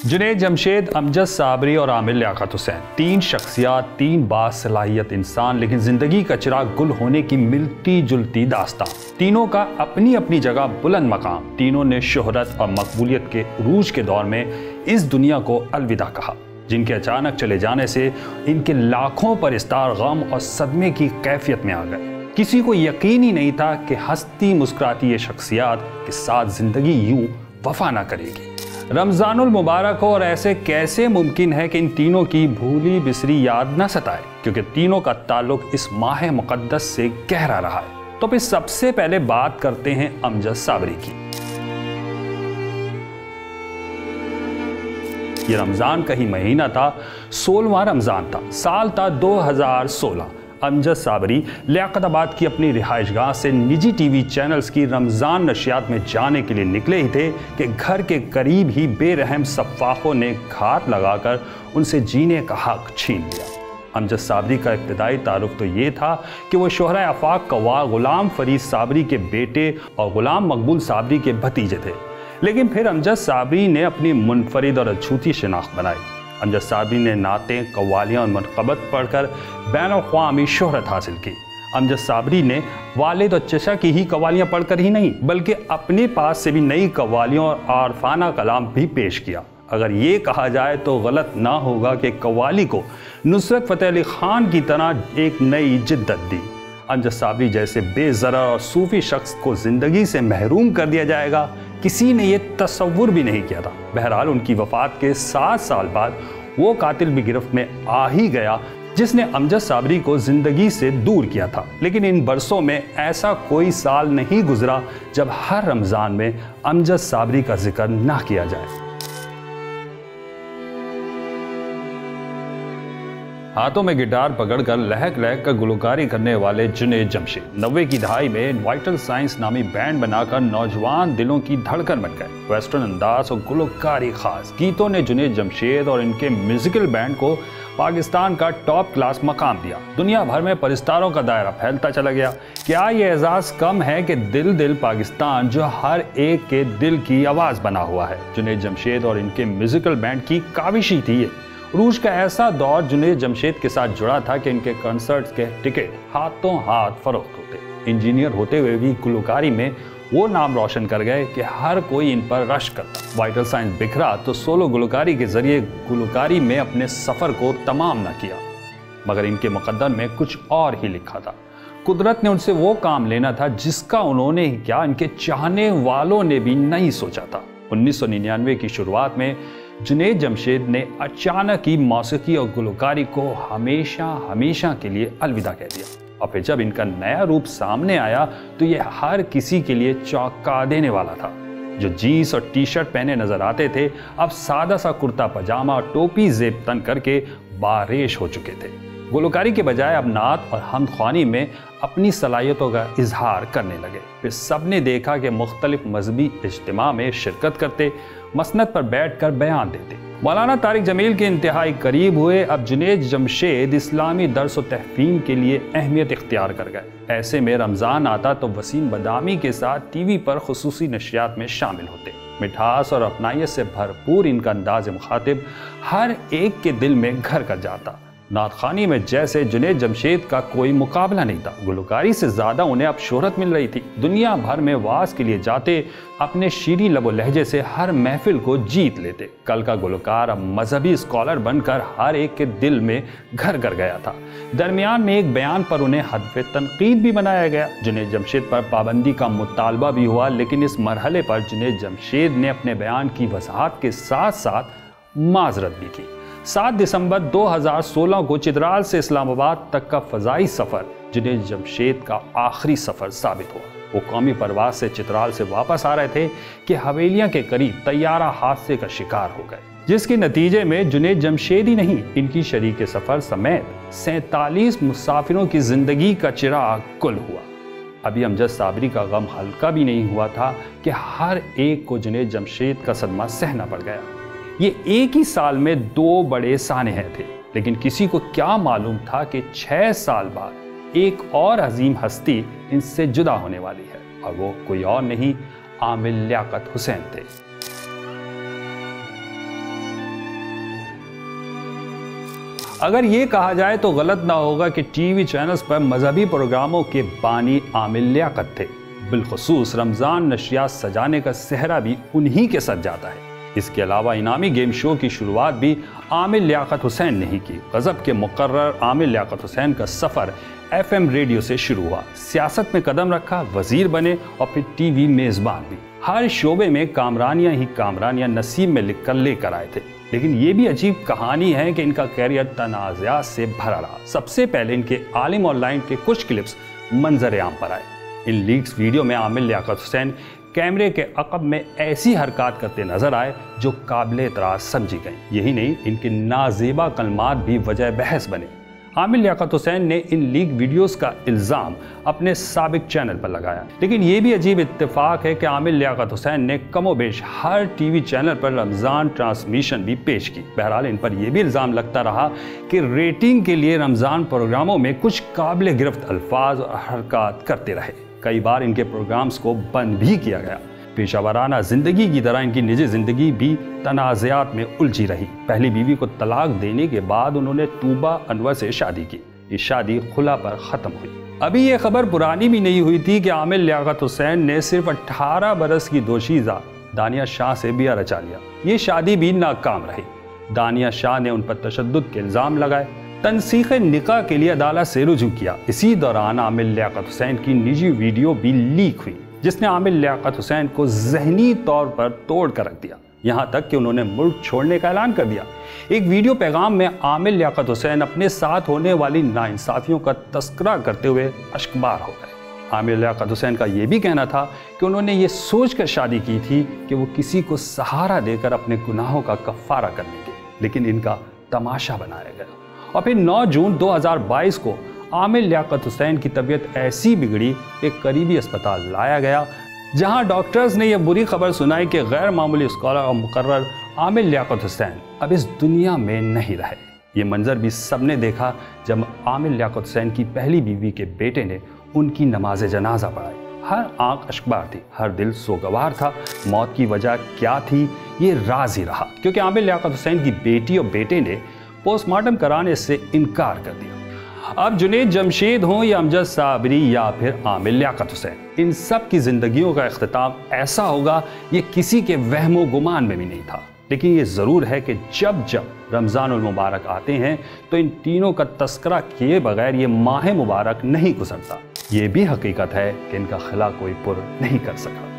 जुनैद जमशेद, अमजद साबरी और आमिर लियाकत हुसैन, तीन शख्सियात, तीन बासलाहियत इंसान, लेकिन जिंदगी का चिराग गुल होने की मिलती जुलती दास्तां। तीनों का अपनी अपनी जगह बुलंद मकाम। तीनों ने शोहरत और मकबूलियत के उरूज के दौर में इस दुनिया को अलविदा कहा, जिनके अचानक चले जाने से इनके लाखों परिस्तार गम और सदमे की कैफियत में आ गए। किसी को यकीन ही नहीं था कि हंसती मुस्कुराती ये शख्सियात के साथ जिंदगी यूं वफा ना करेगी। रमज़ानुल मुबारक हो और ऐसे कैसे मुमकिन है कि इन तीनों की भूली बिसरी याद न सताए, क्योंकि तीनों का ताल्लुक इस माह मुक़द्दस से गहरा रहा है। तो फिर सबसे पहले बात करते हैं अमजद साबरी की। ये रमज़ान का ही महीना था, 16वां रमज़ान था, साल था 2016। अमजद साबरी लियाकताबाद की अपनी रिहाइशगाह से निजी टीवी चैनल्स की रमज़ान नशियात में जाने के लिए निकले ही थे कि घर के करीब ही बेरहम सफ़ाकों ने घात लगाकर उनसे जीने का हक छीन लिया। अमजद साबरी का इब्तिदाई तारुफ तो ये था कि वो शोहरा आफाक कव्वाल गुलाम फरीद साबरी के बेटे और गुलाम मकबूल साबरी के भतीजे थे, लेकिन फिर अमजद साबरी ने अपनी मुनफरिद और अछूती शिनाख्त बनाई। अमजद साबरी ने नातें, कव्वालियाँ और मनक़बत पढ़कर बैन-ओ-अक़वामी शोहरत हासिल की। अमजद साबरी ने वालिद और चचा की ही कव्वालियाँ पढ़कर ही नहीं, बल्कि अपने पास से भी नई कव्वालियों और आरफाना कलाम भी पेश किया। अगर ये कहा जाए तो गलत ना होगा कि कव्वाली को नुसरत फ़तेह अली ख़ान की तरह एक नई जिद्दत दी। अमजद साबरी जैसे बेज़रा और सूफ़ी शख्स को ज़िंदगी से महरूम कर दिया जाएगा, किसी ने ये तसव्वुर भी नहीं किया था। बहरहाल उनकी वफ़ात के 7 साल बाद वो कातिल भी गिरफ्त में आ ही गया जिसने अमजद साबरी को ज़िंदगी से दूर किया था। लेकिन इन बरसों में ऐसा कोई साल नहीं गुजरा जब हर रमज़ान में अमजद साबरी का जिक्र ना किया जाए। हाथों में गिटार पकड़कर लहक लहक कर गुलकारी करने वाले जुनैद जमशेद 90 की दहाई में वाइटल साइंस नामी बैंड बनाकर नौजवान दिलों की धड़कन बन गए। वेस्टर्न अंदाज और गुलकारी खास गीतों ने जुनैद जमशेद और इनके म्यूजिकल बैंड को पाकिस्तान का टॉप क्लास मकाम दिया। दुनिया भर में परिस्तारों का दायरा फैलता चला गया। क्या ये एजाज़ कम है कि दिल दिल पाकिस्तान जो हर एक के दिल की आवाज़ बना हुआ है। जुनैद जमशेद और इनके म्यूजिकल बैंड की काविशी थी ये। रूज का ऐसा दौर जुनैद जमशेद के साथ जुड़ा था कि इनके कंसर्ट्स के टिकट हाथों हाथ फरोख्त होते। इंजीनियर होते हुए भी गुलकारी में वो नाम रोशन कर गए कि हर कोई इन पर रश करता। वाइटल साइंस बिखरा तो सोलो गुलकारी के जरिए गुलकारी में अपने सफ़र को तमाम न किया, मगर इनके मुकद्दर में कुछ और ही लिखा था। कुदरत ने उनसे वो काम लेना था जिसका उन्होंने ही क्या, इनके चाहने वालों ने भी नहीं सोचा था। 1999 की शुरुआत में जुनैद जमशेद ने अचानक ही मौसीकी और गुलकारी को हमेशा हमेशा के लिए अलविदा कह दिया। और फिर जब इनका नया रूप सामने आया तो ये हर किसी के लिए चौंका देने वाला था। जो जीन्स और टी शर्ट पहने नजर आते थे, अब सादा सा कुर्ता पजामा और टोपी जेब तन करके बारिश हो चुके थे। गुलकारी के बजाय अब नात और हमख्वानी में अपनी सलाहियतों का इजहार करने लगे। फिर सब ने देखा कि मुख्तलिफ मजहबी इज्तिमा में शिरकत करते, मसनद पर बैठकर बयान देते। मौलाना तारिक जमील के इंतहाई करीब हुए। अब जुनैद जमशेद इस्लामी दर्स व तहफ़ीम के लिए अहमियत इख्तियार कर गए। ऐसे में रमज़ान आता तो वसीम बदामी के साथ टीवी पर खुसूसी नशियात में शामिल होते। मिठास और अपनाइयत से भरपूर इनका अंदाज़ मुखातिब हर एक के दिल में घर कर जाता। नात खानी में जैसे जुनैद जमशेद का कोई मुकाबला नहीं था। गुलकारी से ज़्यादा उन्हें अब शोहरत मिल रही थी। दुनिया भर में वाज के लिए जाते, अपने शीरी लबो लहजे से हर महफिल को जीत लेते। कल का गुलकार अब मजहबी स्कॉलर बनकर हर एक के दिल में घर कर गया था। दरमियान में एक बयान पर उन्हें हदफ तनकीद भी बनाया गया। जुनैद जमशेद पर पाबंदी का मुतालबा भी हुआ, लेकिन इस मरहले पर जुनैद जमशेद ने अपने बयान की वजाहत के साथ साथ माजरत भी की। 7 दिसंबर 2016 को चित्राल से इस्लामाबाद तक का फ़ज़ाई सफ़र जुनैद जमशेद का आखिरी सफ़र साबित हुआ। वो कौमी परवाज़ से चित्राल से वापस आ रहे थे कि हवेलियाँ के करीब तैयारा हादसे का शिकार हो गए, जिसके नतीजे में जुनैद जमशेद ही नहीं, इनकी शरीक सफ़र समेत 47 मुसाफिरों की ज़िंदगी का चिराग गुल हुआ। अभी अमजद साबरी का गम हल्का भी नहीं हुआ था कि हर एक को जुनैद जमशेद का सदमा सहना पड़ गया। ये एक ही साल में 2 बड़े सानहे थे, लेकिन किसी को क्या मालूम था कि 6 साल बाद एक और अजीम हस्ती इनसे जुदा होने वाली है, और वो कोई और नहीं, आमिर लियाकत हुसैन थे। اگر یہ کہا جائے تو غلط نہ ہوگا کہ ٹی وی چینلز پر مذہبی پروگراموں کے بانی عامر لیاقت تھے۔ بالخصوص رمضان نشریات سجانے کا سہرا بھی انہی کے ساتھ جاتا ہے۔ اس کے علاوہ انعامی گیم شو کی شروعات بھی عامر لیاقت حسین نے ہی کی۔ غضب کے مقرر عامر لیاقت حسین کا سفر FM ریڈیو سے شروع ہوا، سیاست میں قدم رکھا، وزیر بنے اور پھر ٹی وی میزبان بھی۔ ہر شعبے میں کامرانیاں ہی کامرانیاں نصیب میں لکھ کر لے کر آئے تھے، لیکن یہ بھی عجیب کہانی ہے کہ ان کا کیریئر تنازعات سے بھرا رہا۔ سب سے پہلے ان کے عالم آن لائن کے کچھ کلپس منظر عام پر آئے۔ ان لیکس ویڈیو میں عامر لیاقت حسین کیمرے کے عقب میں ایسی حرکات کرتے نظر آئے جو قابل اعتراض سمجھی گئیں۔ یہی نہیں، ان کے نازیبا کلمات بھی وجہ بحث بنے۔ عامر لیاقت حسین نے ان لیک ویڈیوز کا الزام اپنے سابق چینل پر لگایا، لیکن یہ بھی عجیب اتفاق ہے کہ عامر لیاقت حسین نے کم و بیش ہر ٹی وی چینل پر رمضان ٹرانسمیشن بھی پیش کی۔ بہرحال ان پر یہ بھی الزام لگتا رہا کہ ریٹنگ کے لیے رمضان پروگراموں میں کچھ قابل گرفت الفاظ اور حرکات کرتے رہے۔ کئی بار ان کے پروگرامز کو بند بھی کیا گیا۔ پیشہ ورانہ زندگی کی طرح ان کی نجی زندگی بھی تنازعات میں الجھی رہی۔ پہلی بیوی کو طلاق دینے کے بعد انہوں نے طوبہ انور سے شادی کی۔ یہ شادی خلا پر ختم ہوئی۔ ابھی یہ خبر پرانی بھی نہیں ہوئی تھی کہ عامر لیاقت حسین نے صرف 18 برس کی دوشیزہ دانیہ شاہ سے بیاہ رچا لیا۔ یہ شادی بھی ناکام رہی۔ دانیہ شاہ نے ان پر تشدد کے الزام لگائے، تنسیخ نکاح کے لیے عدالت سے رجوع کیا۔ اسی دوران عامر لیاقت حسین کی نجی ویڈیو بھی لیک ہوئی، جس نے عامر لیاقت حسین کو ذہنی طور پر توڑ کر رکھ دیا، یہاں تک کہ انہوں نے ملک چھوڑنے کا اعلان کر دیا۔ ایک ویڈیو پیغام میں عامر لیاقت حسین اپنے ساتھ ہونے والی ناانصافیوں کا تذکرہ کرتے ہوئے اشکبار ہو گئے۔ عامر لیاقت حسین کا یہ بھی کہنا تھا کہ انہوں نے یہ سوچ کر شادی کی تھی کہ وہ کسی کو سہارا دے کر اپنے گناہوں کا کفارہ کر لیں گے، لیکن ان کا تماشا بنایا گیا۔ اور پھر 9 جون 2022 کو عامر لیاقت حسین کی طبیعت ایسی بگڑی کہ قریبی اسپتال لایا گیا، جہاں ڈاکٹرز نے یہ بری خبر سنائی کہ غیر معمولی اسکالر اور مقرر عامر لیاقت حسین اب اس دنیا میں نہیں رہے۔ یہ منظر بھی سب نے دیکھا جب عامر لیاقت حسین کی پہلی بیوی کے بیٹے نے ان کی نماز جنازہ پڑھائی۔ ہر آنکھ اشکبار تھی، ہر دل سوگوار تھا۔ موت کی وجہ کیا تھی یہ راز ہی رہا، کیونکہ عامر لیاقت حسین کی بیٹی اور بیٹے نے پوسٹ مارٹم کرانے سے انکار کر دیا۔ اب جنید جمشید ہوں یا امجد صابری یا پھر عامر لیاقت حسین، ان سب کی زندگیوں کا اختتام ایسا ہوگا یہ کسی کے وہم و گمان میں بھی نہیں تھا۔ لیکن یہ ضرور ہے کہ جب رمضان المبارک آتے ہیں تو ان تینوں کا تذکرہ کیے بغیر یہ ماہ مبارک نہیں گزرتا۔ یہ بھی حقیقت ہے کہ ان کا خلا کوئی پر نہیں کر سکا۔